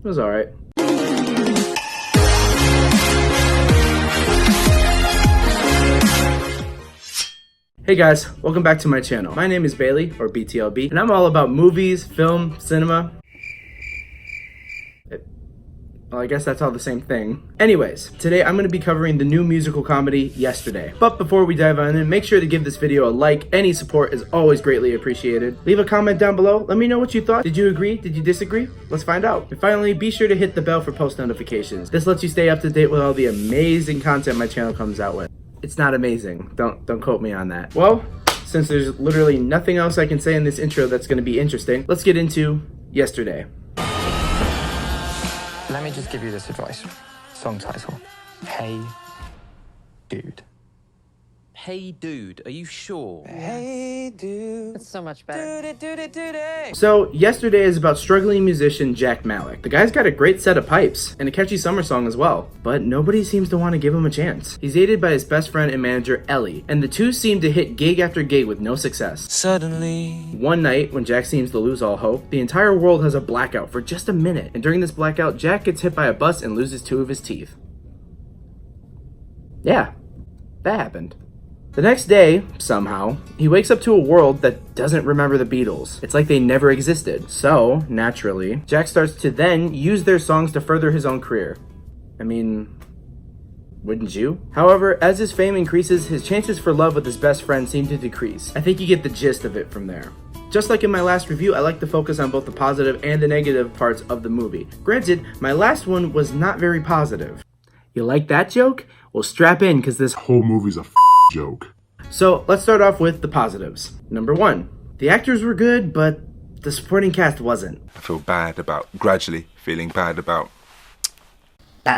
It was alright. Hey guys, welcome back to my channel. My name is Bailey, or BTLB, and I'm all about movies, film, cinema. Well, I guess that's all the same thing. Anyways, today I'm going to be covering the new musical comedy, Yesterday. But before we dive on in, make sure to give this video a like. Any support is always greatly appreciated. Leave a comment down below. Let me know what you thought. Did you agree? Did you disagree? Let's find out. And finally, be sure to hit the bell for post notifications. This lets you stay up to date with all the amazing content my channel comes out with. It's not amazing. Don't quote me on that. Well, since there's literally nothing else I can say in this intro that's going to be interesting, let's get into Yesterday. Let me just give you this advice. Song title. Hey, Dude. Hey Dude, are you sure? Hey, dude. It's so much better. Do. So, Yesterday is about struggling musician Jack Malik. The guy's got a great set of pipes, and a catchy summer song as well, but nobody seems to want to give him a chance. He's aided by his best friend and manager, Ellie, and the two seem to hit gig after gig with no success. Suddenly. One night, when Jack seems to lose all hope, the entire world has a blackout for just a minute, and during this blackout, Jack gets hit by a bus and loses 2 of his teeth. Yeah, that happened. The next day, somehow, he wakes up to a world that doesn't remember the Beatles. It's like they never existed. So, naturally, Jack starts to then use their songs to further his own career. I mean, wouldn't you? However, as his fame increases, his chances for love with his best friend seem to decrease. I think you get the gist of it from there. Just like in my last review, I like to focus on both the positive and the negative parts of the movie. Granted, my last one was not very positive. You like that joke? Well, strap in, because this whole movie's a joke. So let's start off with the positives. Number 1, the actors were good, but the supporting cast wasn't. I feel bad about gradually feeling bad about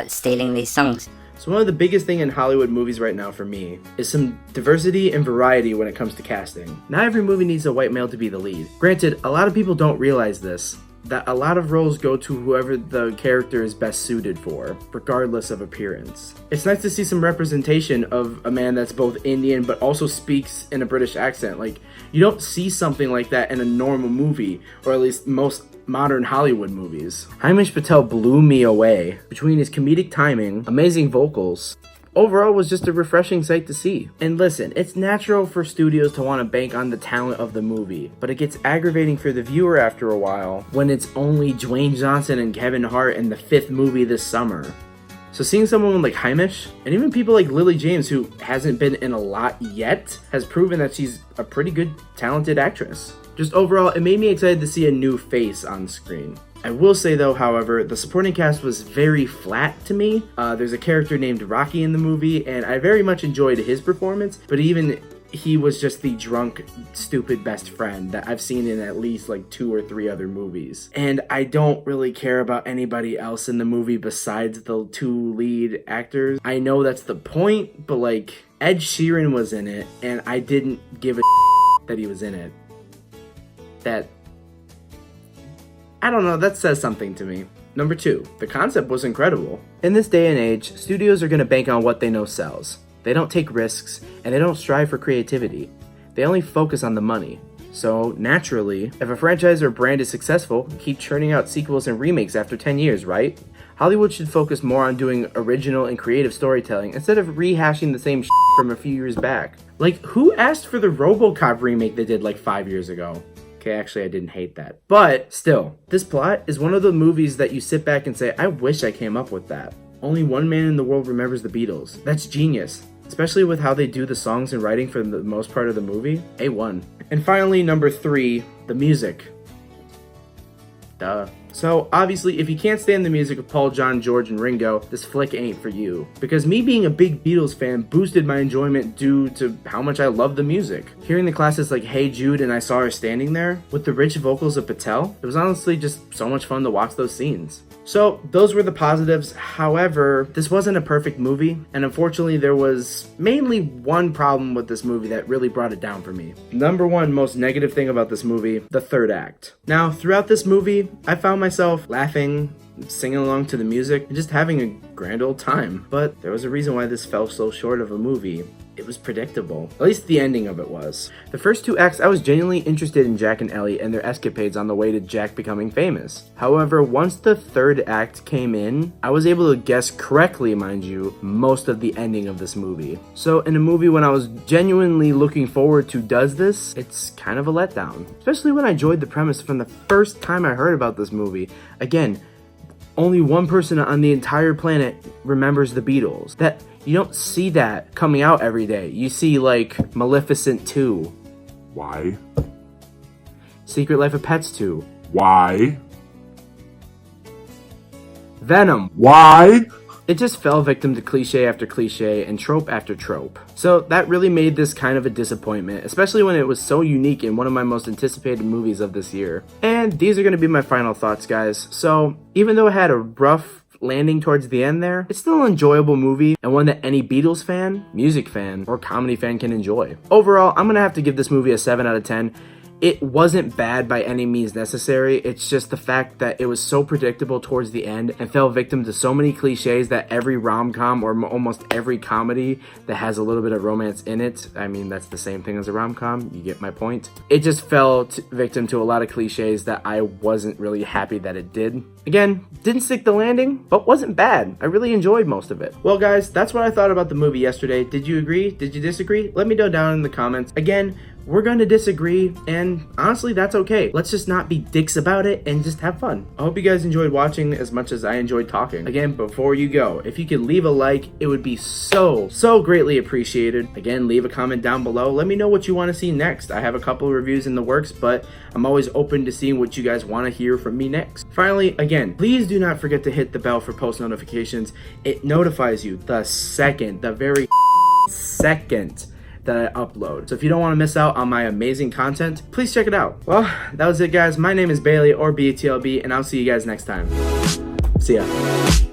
stealing these songs. So one of the biggest thing in Hollywood movies right now for me is some diversity and variety when it comes to casting. Not every movie needs a white male to be the lead. Granted, a lot of people don't realize this, that a lot of roles go to whoever the character is best suited for, regardless of appearance. It's nice to see some representation of a man that's both Indian but also speaks in a British accent. Like, you don't see something like that in a normal movie, or at least most modern Hollywood movies. Himesh Patel blew me away. Between his comedic timing, amazing vocals, overall was just a refreshing sight to see. And listen, it's natural for studios to want to bank on the talent of the movie, but it gets aggravating for the viewer after a while when it's only Dwayne Johnson and Kevin Hart in the 5th movie this summer. So seeing someone like Himesh, and even people like Lily James, who hasn't been in a lot yet, has proven that she's a pretty good, talented actress. Just overall, it made me excited to see a new face on screen. I will say though, however, the supporting cast was very flat to me. There's a character named Rocky in the movie, and I very much enjoyed his performance, but even he was just the drunk, stupid best friend that I've seen in at least like 2 or 3 other movies. And I don't really care about anybody else in the movie besides the 2 lead actors. I know that's the point, but like, Ed Sheeran was in it, and I didn't give a that he was in it. I don't know, that says something to me. Number 2, the concept was incredible. In this day and age, studios are going to bank on what they know sells. They don't take risks, and they don't strive for creativity. They only focus on the money. So, naturally, if a franchise or brand is successful, keep churning out sequels and remakes after 10 years, right? Hollywood should focus more on doing original and creative storytelling instead of rehashing the same shit from a few years back. Like, who asked for the RoboCop remake they did like 5 years ago? Okay, actually, I didn't hate that. But still, this plot is one of the movies that you sit back and say, I wish I came up with that. Only one man in the world remembers the Beatles. That's genius. Especially with how they do the songs and writing for the most part of the movie. A1. And finally, number 3, the music. Duh. So, obviously, if you can't stand the music of Paul, John, George, and Ringo, this flick ain't for you. Because me being a big Beatles fan boosted my enjoyment due to how much I love the music. Hearing the classics like Hey Jude and I Saw Her Standing There, with the rich vocals of Patel, it was honestly just so much fun to watch those scenes. So, those were the positives. However, this wasn't a perfect movie, and unfortunately there was mainly one problem with this movie that really brought it down for me. Number 1 most negative thing about this movie, the 3rd act. Now, throughout this movie, I found myself laughing singing along to the music, and just having a grand old time. But there was a reason why this fell so short of a movie. It was predictable. At least the ending of it was. The first two acts, I was genuinely interested in Jack and Ellie and their escapades on the way to Jack becoming famous. However, once the third act came in, I was able to guess correctly, mind you, most of the ending of this movie. So in a movie when I was genuinely looking forward to does this, it's kind of a letdown. Especially when I enjoyed the premise from the first time I heard about this movie. Again, only one person on the entire planet remembers the Beatles. That you don't see that coming out every day. You see like Maleficent 2, Why? Secret Life of Pets 2, Why? Venom. Why? It just fell victim to cliche after cliche and trope after trope. So that really made this kind of a disappointment, especially when it was so unique in one of my most anticipated movies of this year. And these are going to be my final thoughts, guys. So even though it had a rough landing towards the end there, it's still an enjoyable movie and one that any Beatles fan, music fan, or comedy fan can enjoy. Overall, I'm gonna have to give this movie a 7 out of 10. It wasn't bad by any means necessary. It's just the fact that it was so predictable towards the end and fell victim to so many cliches that every rom-com or almost every comedy that has a little bit of romance in it, I mean, that's the same thing as a rom-com, you get my point. It just fell victim to a lot of cliches that I wasn't really happy that it did. Again, didn't stick the landing, but wasn't bad. I really enjoyed most of it. Well, guys, that's what I thought about the movie yesterday. Did you agree? Did you disagree? Let me know down in the comments. Again, we're going to disagree, and honestly, that's okay. Let's just not be dicks about it and just have fun. I hope you guys enjoyed watching as much as I enjoyed talking. Again, before you go, if you could leave a like, it would be so greatly appreciated. Again, leave a comment down below. Let me know what you want to see next. I have a couple of reviews in the works, but I'm always open to seeing what you guys want to hear from me next. Finally, again, please do not forget to hit the bell for post notifications. It notifies you the very second that I upload. So if you don't want to miss out on my amazing content, please check it out. Well, that was it, guys. My name is Bailey, or BTLB, and I'll see you guys next time. See ya.